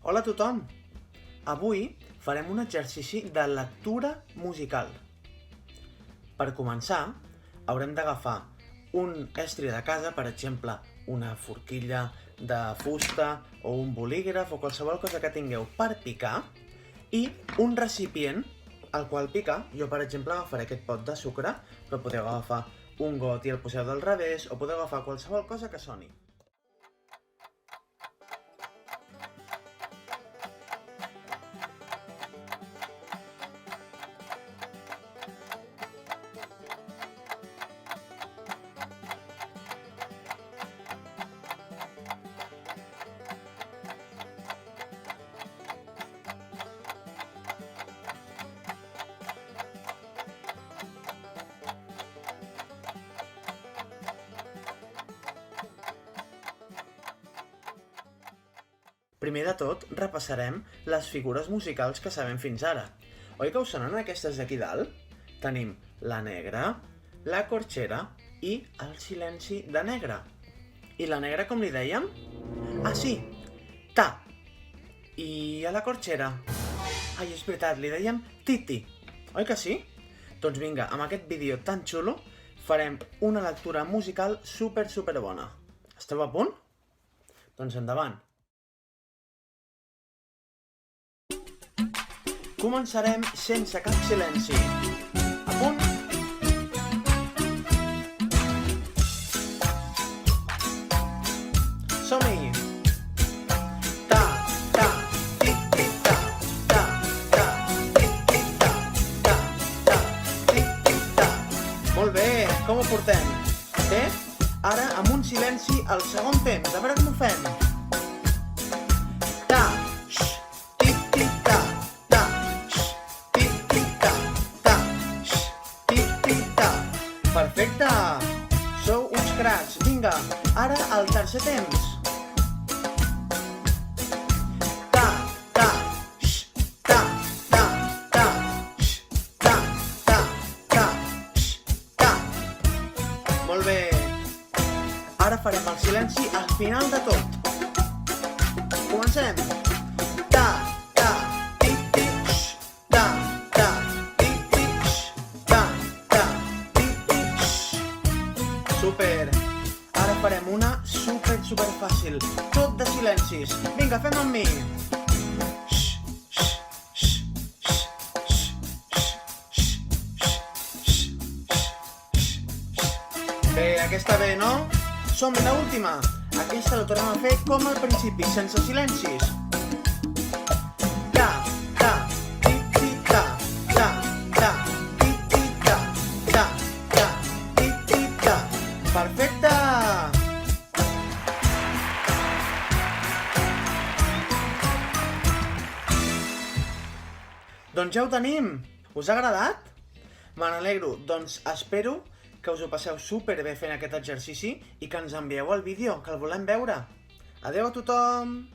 Hola a tothom! Avui farem un exercici de lectura musical. Per començar, haurem d'agafar un estri de casa, per exemple, una forquilla de fusta o un bolígraf o qualsevol cosa que tingueu per picar i un recipient al qual picar. Jo, per exemple, agafaré aquest pot de sucre, però podeu agafar un got i el poseu del revés o podeu agafar qualsevol cosa que soni. Primer de tot, repassarem les figures musicals que sabem fins ara. Oi que us sonen aquestes d'aquí dalt? Tenim la negra, la corxera i el silenci de negra. I la negra com li dèiem? Ah, sí! Ta! I a la corxera? Ai, és veritat, li dèiem titi. Oi que sí? Doncs vinga, amb aquest vídeo tan xulo farem una lectura musical super bona. Esteu a punt? Doncs endavant! Començarem sense cap silenci. A punt? Som-hi! Ta, ta, tic, ta, ta, ta, tic, ta, ta, ta, tic, ta. Molt bé, com ho portem? Bé? Ara, amb un silenci, al segon temps. A veure com ho fem. Ta, perfecte! Sou uns cracs! Vinga, ara el tercer temps. Ta, ta, ta, ta, ta, ta, ta, ta, ta. Molt bé! Ara farem el silenci al final de tot. Comencem! Ta, ta, tic, ta, ta, tic, ta, ta. Super! Ara farem una super fàcil. Tot de silencis. Vinga, fem amb mi! Bé, aquesta bé, no? Som l'última. Aquesta la tornem a fer com al principi, sense silencis. Ta, ta, tic, ta, ta, ta, tic, ta, ta, ta, tic, ta. Perfecte! Doncs ja ho tenim! Us ha agradat? Me n'alegro, doncs espero que us ho passeu superbé fent aquest exercici i que ens envieu el vídeo, que el volem veure. Adeu a tothom!